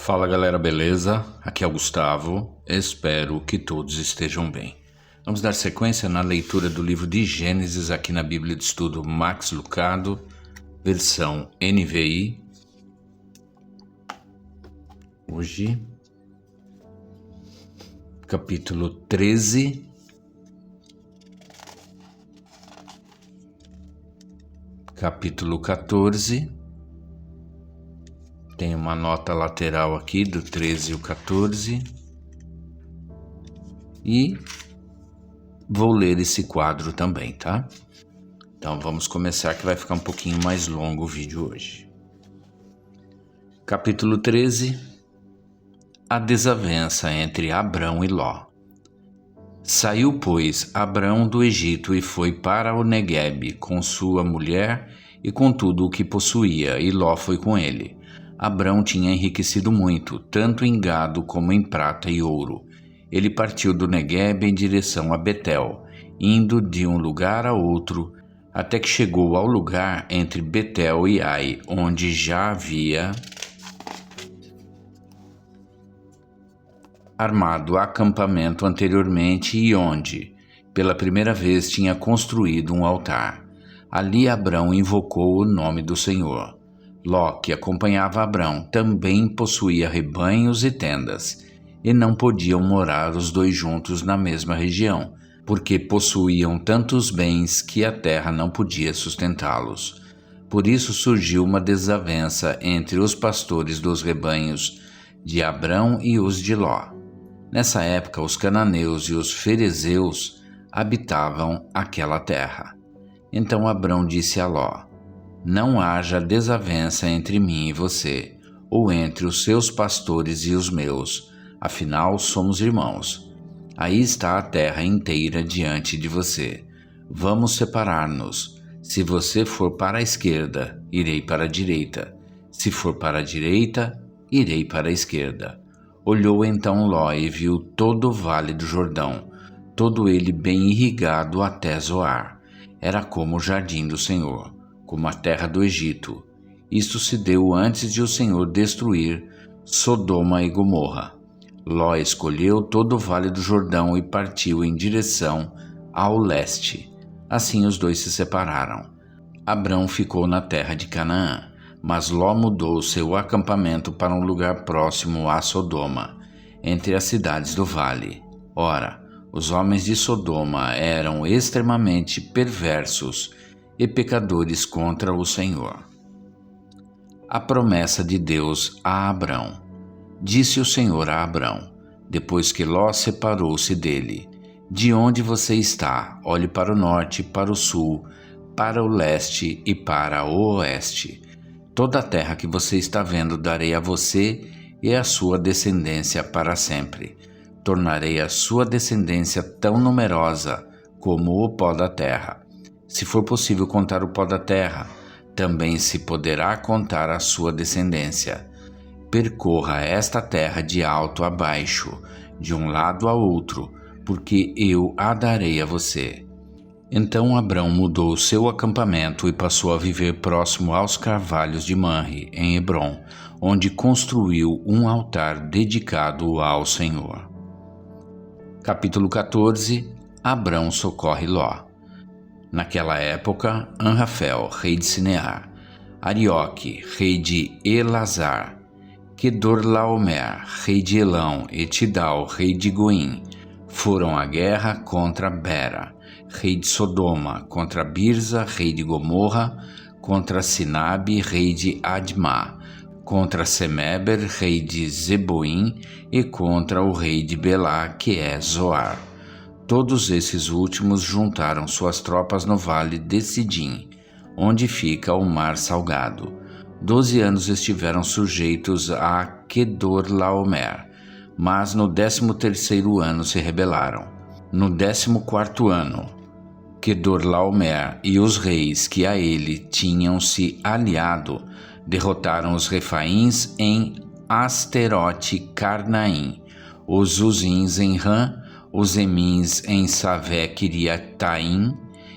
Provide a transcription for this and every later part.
Fala galera, beleza? Aqui é o Gustavo, espero que todos estejam bem. Vamos dar sequência na leitura do livro de Gênesis aqui na Bíblia de Estudo Max Lucado, versão NVI. Hoje, capítulo 13, capítulo 14. Tem uma nota lateral aqui do 13 e o 14. E vou ler esse quadro também, tá? Então vamos começar que vai ficar um pouquinho mais longo o vídeo hoje. Capítulo 13. A desavença entre Abrão e Ló. Saiu, pois, Abrão do Egito e foi para o Neguebe com sua mulher e com tudo o que possuía, e Ló foi com ele. Abrão tinha enriquecido muito, tanto em gado como em prata e ouro. Ele partiu do Neguebe em direção a Betel, indo de um lugar a outro, até que chegou ao lugar entre Betel e Ai, onde já havia armado acampamento anteriormente e onde, pela primeira vez, tinha construído um altar. Ali Abrão invocou o nome do Senhor. Ló, que acompanhava Abrão, também possuía rebanhos e tendas, e não podiam morar os dois juntos na mesma região, porque possuíam tantos bens que a terra não podia sustentá-los. Por isso surgiu uma desavença entre os pastores dos rebanhos de Abrão e os de Ló. Nessa época, os cananeus e os ferezeus habitavam aquela terra. Então Abrão disse a Ló: não haja desavença entre mim e você, ou entre os seus pastores e os meus, afinal somos irmãos. Aí está a terra inteira diante de você. Vamos separar-nos. Se você for para a esquerda, irei para a direita. Se for para a direita, irei para a esquerda. Olhou então Ló e viu todo o vale do Jordão, todo ele bem irrigado até Zoar. Era como o jardim do Senhor, como a terra do Egito. Isto se deu antes de o Senhor destruir Sodoma e Gomorra. Ló escolheu todo o vale do Jordão e partiu em direção ao leste. Assim os dois se separaram. Abrão ficou na terra de Canaã, mas Ló mudou seu acampamento para um lugar próximo a Sodoma, entre as cidades do vale. Ora, os homens de Sodoma eram extremamente perversos e pecadores contra o Senhor. A promessa de Deus a Abrão. Disse o Senhor a Abrão, depois que Ló separou-se dele: de onde você está? Olhe para o norte, para o sul, para o leste e para o oeste. Toda a terra que você está vendo darei a você e à sua descendência para sempre. Tornarei a sua descendência tão numerosa como o pó da terra. Se for possível contar o pó da terra, também se poderá contar a sua descendência. Percorra esta terra de alto a baixo, de um lado a outro, porque eu a darei a você. Então Abrão mudou seu acampamento e passou a viver próximo aos carvalhos de Manre, em Hebrom, onde construiu um altar dedicado ao Senhor. Capítulo 14. Abrão socorre Ló. Naquela época, Anrafel, rei de Sinear, Arioque, rei de Elazar, Quedorlaomer, rei de Elão, e Tidal, rei de Goim, foram à guerra contra Bera, rei de Sodoma, contra Birza, rei de Gomorra, contra Sinabe, rei de Admá, contra Semeber, rei de Zeboim, e contra o rei de Belá, que é Zoar. Todos esses últimos juntaram suas tropas no vale de Sidim, onde fica o mar salgado. 12 anos estiveram sujeitos a Quedorlaomer, mas no 13º ano se rebelaram. No 14º ano, Quedorlaomer e os reis que a ele tinham se aliado derrotaram os Refaíns em Asterote Carnaim, os Uzins em Ram, os Emins em Savé-Quiriataim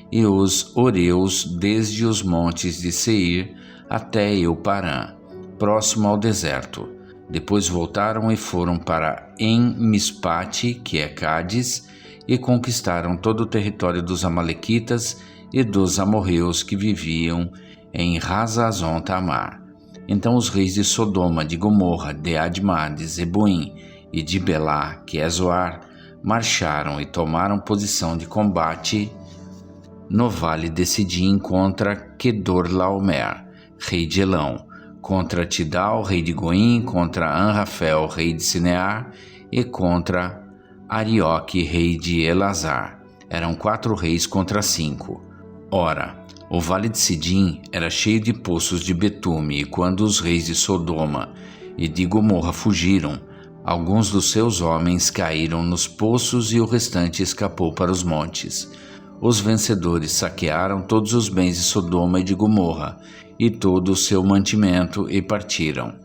e os Oreus desde os montes de Seir até Euparã, próximo ao deserto. Depois voltaram e foram para En-Mispate, que é Cádiz, e conquistaram todo o território dos amalequitas e dos amorreus que viviam em Hazazon Tamar. Então os reis de Sodoma, de Gomorra, de Admá, de Zeboim e de Belá, que é Zoar, marcharam e tomaram posição de combate no vale de Sidim contra Quedorlaomer, rei de Elão, contra Tidal, rei de Goim, contra Anrafel, rei de Sinear, e contra Arioque, rei de Elazar. Eram 4 reis contra 5. Ora, o vale de Sidim era cheio de poços de betume, e quando os reis de Sodoma e de Gomorra fugiram, alguns dos seus homens caíram nos poços e o restante escapou para os montes. Os vencedores saquearam todos os bens de Sodoma e de Gomorra e todo o seu mantimento e partiram.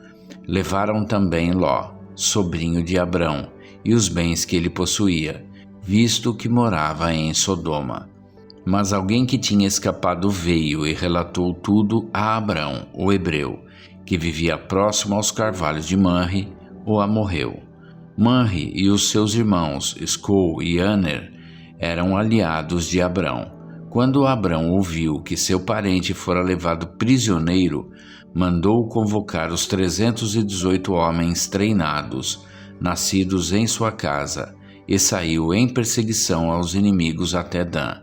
Levaram também Ló, sobrinho de Abrão, e os bens que ele possuía, visto que morava em Sodoma. Mas alguém que tinha escapado veio e relatou tudo a Abrão, o hebreu, que vivia próximo aos carvalhos de Manre, o amorreu. Manre e os seus irmãos, Escol e Aner, eram aliados de Abrão. Quando Abrão ouviu que seu parente fora levado prisioneiro, mandou convocar os 318 homens treinados, nascidos em sua casa, e saiu em perseguição aos inimigos até Dan.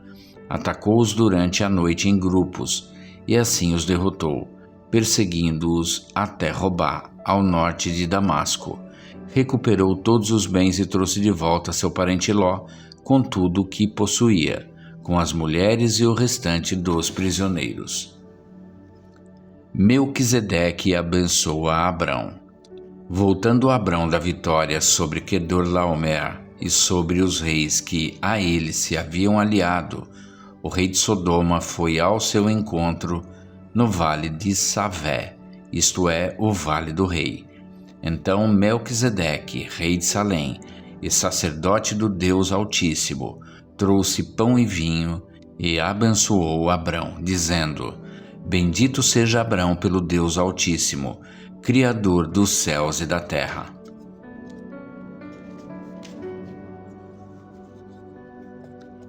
Atacou-os durante a noite em grupos, e assim os derrotou, perseguindo-os até Robá, ao norte de Damasco. Recuperou todos os bens e trouxe de volta seu parente Ló, com tudo o que possuía, com as mulheres e o restante dos prisioneiros. Melquisedeque abençoa Abrão. Voltando Abrão da vitória sobre Quedorlaomer e sobre os reis que a ele se haviam aliado, o rei de Sodoma foi ao seu encontro no vale de Savé, isto é, o vale do rei. Então Melquisedeque, rei de Salém, e sacerdote do Deus Altíssimo, trouxe pão e vinho e abençoou Abrão, dizendo: Bendito seja Abrão pelo Deus Altíssimo, Criador dos céus e da terra.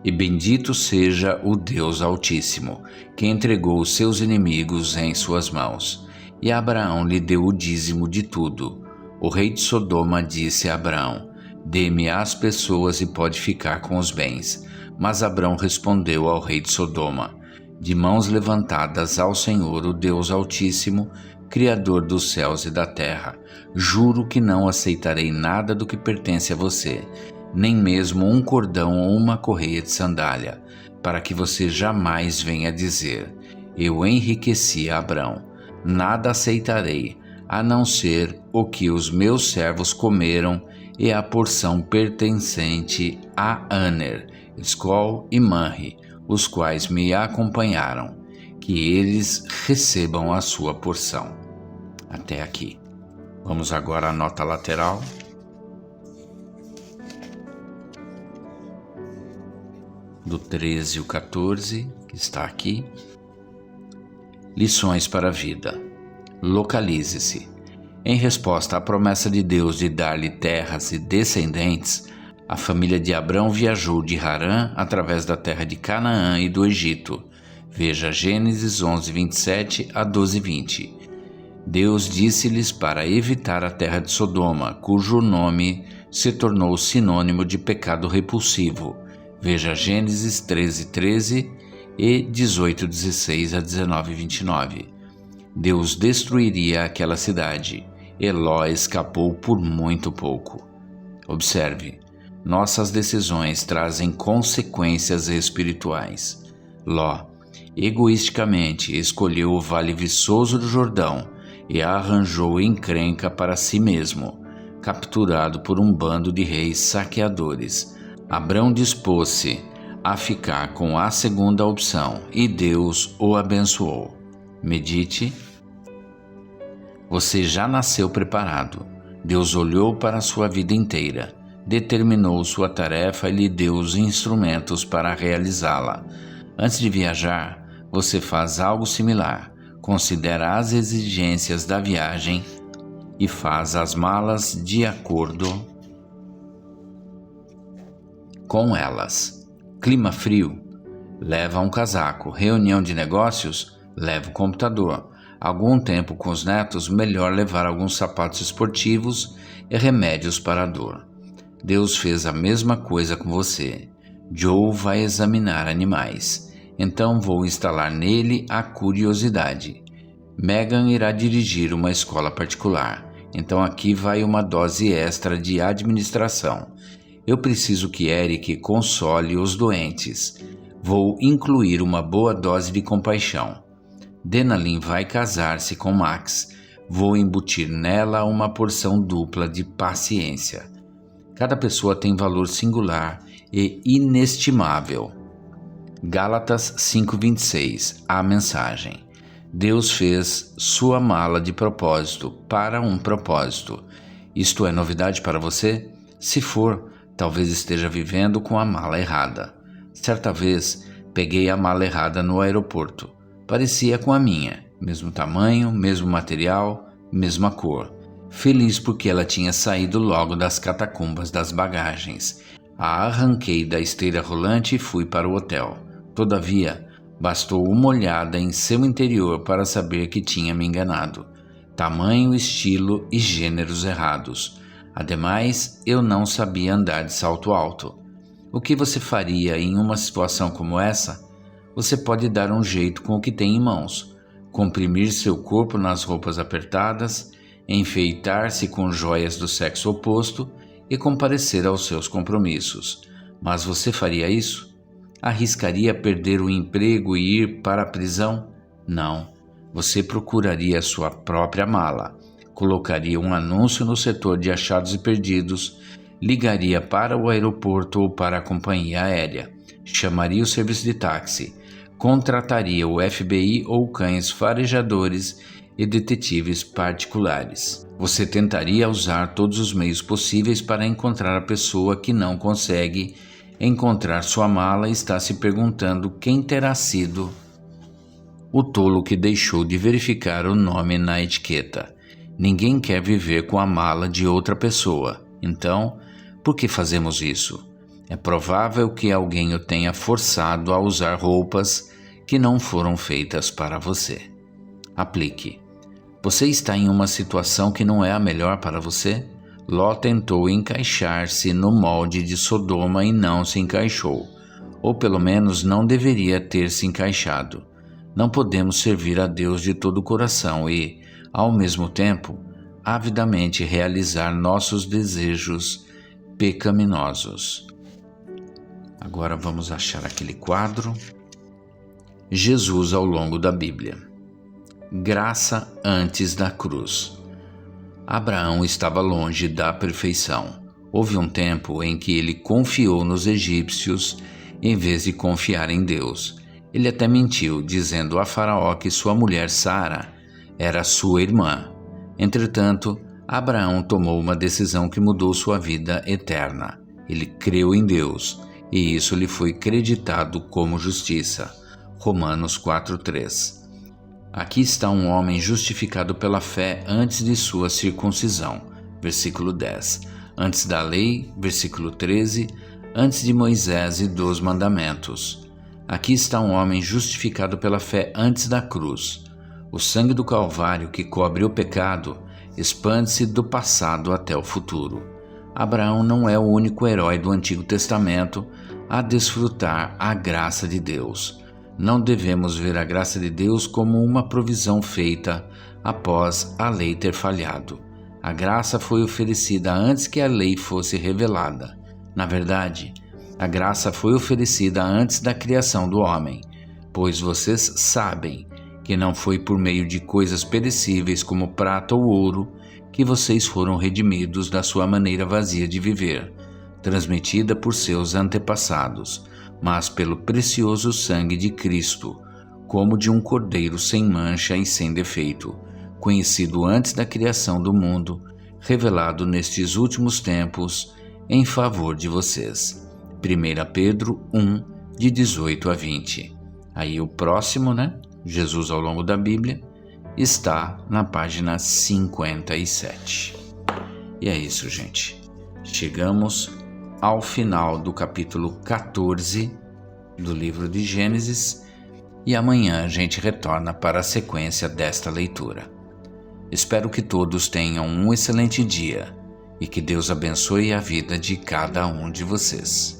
E bendito seja o Deus Altíssimo, que entregou os seus inimigos em suas mãos. E Abraão lhe deu o dízimo de tudo. O rei de Sodoma disse a Abraão: Dê-me as pessoas e pode ficar com os bens. Mas Abrão respondeu ao rei de Sodoma: De mãos levantadas ao Senhor, o Deus Altíssimo, Criador dos céus e da terra, juro que não aceitarei nada do que pertence a você, nem mesmo um cordão ou uma correia de sandália, para que você jamais venha dizer: Eu enriqueci a Abrão. Nada aceitarei, a não ser o que os meus servos comeram e a porção pertencente a Aner, Escol e Manre, os quais me acompanharam, que eles recebam a sua porção. Até aqui. Vamos agora à nota lateral. Do 13 ao 14, que está aqui. Lições para a vida. Localize-se. Em resposta à promessa de Deus de dar-lhe terras e descendentes, a família de Abrão viajou de Harã através da terra de Canaã e do Egito. Veja Gênesis 11, 27 a 12, 20. Deus disse-lhes para evitar a terra de Sodoma, cujo nome se tornou sinônimo de pecado repulsivo. Veja Gênesis 13, 13 e 18, 16 a 19, 29. Deus destruiria aquela cidade. Ló escapou por muito pouco. Observe, nossas decisões trazem consequências espirituais. Ló, egoisticamente, escolheu o vale viçoso do Jordão e arranjou encrenca para si mesmo, capturado por um bando de reis saqueadores. Abrão dispôs-se a ficar com a segunda opção e Deus o abençoou. Medite. Você já nasceu preparado. Deus olhou para a sua vida inteira, determinou sua tarefa e lhe deu os instrumentos para realizá-la. Antes de viajar, você faz algo similar. Considera as exigências da viagem e faz as malas de acordo com elas. Clima frio? Leva um casaco. Reunião de negócios? Leva o computador. Algum tempo com os netos? Melhor levar alguns sapatos esportivos e remédios para a dor. Deus fez a mesma coisa com você. Joe vai examinar animais. Então vou instalar nele a curiosidade. Megan irá dirigir uma escola particular. Então aqui vai uma dose extra de administração. Eu preciso que Eric console os doentes. Vou incluir uma boa dose de compaixão. Denalyn vai casar-se com Max. Vou embutir nela uma porção dupla de paciência. Cada pessoa tem valor singular e inestimável. Gálatas 5:26. A mensagem. Deus fez sua mala de propósito para um propósito. Isto é novidade para você? Se for, talvez esteja vivendo com a mala errada. Certa vez, peguei a mala errada no aeroporto. Parecia com a minha, mesmo tamanho, mesmo material, mesma cor. Feliz porque ela tinha saído logo das catacumbas das bagagens. A arranquei da esteira rolante e fui para o hotel. Todavia, bastou uma olhada em seu interior para saber que tinha me enganado. Tamanho, estilo e gêneros errados. Ademais, eu não sabia andar de salto alto. O que você faria em uma situação como essa? Você pode dar um jeito com o que tem em mãos. Comprimir seu corpo nas roupas apertadas, enfeitar-se com joias do sexo oposto e comparecer aos seus compromissos. Mas você faria isso? Arriscaria perder o emprego e ir para a prisão? Não. Você procuraria sua própria mala, colocaria um anúncio no setor de achados e perdidos, ligaria para o aeroporto ou para a companhia aérea, chamaria o serviço de táxi, contrataria o FBI ou cães farejadores e detetives particulares. Você tentaria usar todos os meios possíveis para encontrar a pessoa que não consegue encontrar sua mala e está se perguntando quem terá sido o tolo que deixou de verificar o nome na etiqueta. Ninguém quer viver com a mala de outra pessoa. Então, por que fazemos isso? É provável que alguém o tenha forçado a usar roupas que não foram feitas para você. Aplique. Você está em uma situação que não é a melhor para você? Ló tentou encaixar-se no molde de Sodoma e não se encaixou, ou pelo menos não deveria ter se encaixado. Não podemos servir a Deus de todo o coração e, ao mesmo tempo, avidamente realizar nossos desejos pecaminosos. Agora vamos achar aquele quadro. Jesus ao longo da Bíblia. Graça antes da cruz. Abraão estava longe da perfeição. Houve um tempo em que ele confiou nos egípcios em vez de confiar em Deus. Ele até mentiu, dizendo a Faraó que sua mulher Sara era sua irmã. Entretanto, Abraão tomou uma decisão que mudou sua vida eterna. Ele creu em Deus, e isso lhe foi creditado como justiça. Romanos 4:3. Aqui está um homem justificado pela fé antes de sua circuncisão, versículo 10. Antes da lei, versículo 13. Antes de Moisés e dos mandamentos. Aqui está um homem justificado pela fé antes da cruz. O sangue do Calvário que cobre o pecado expande-se do passado até o futuro. Abraão não é o único herói do Antigo Testamento a desfrutar a graça de Deus. Não devemos ver a graça de Deus como uma provisão feita após a lei ter falhado. A graça foi oferecida antes que a lei fosse revelada. Na verdade, a graça foi oferecida antes da criação do homem, pois vocês sabem que não foi por meio de coisas perecíveis como prata ou ouro que vocês foram redimidos da sua maneira vazia de viver, transmitida por seus antepassados, mas pelo precioso sangue de Cristo, como de um cordeiro sem mancha e sem defeito, conhecido antes da criação do mundo, revelado nestes últimos tempos em favor de vocês. 1 Pedro 1, de 18 a 20. Aí o próximo, Jesus ao longo da Bíblia. está na página 57. E é isso, gente. Chegamos ao final do capítulo 14 do livro de Gênesis e amanhã a gente retorna para a sequência desta leitura. Espero que todos tenham um excelente dia e que Deus abençoe a vida de cada um de vocês.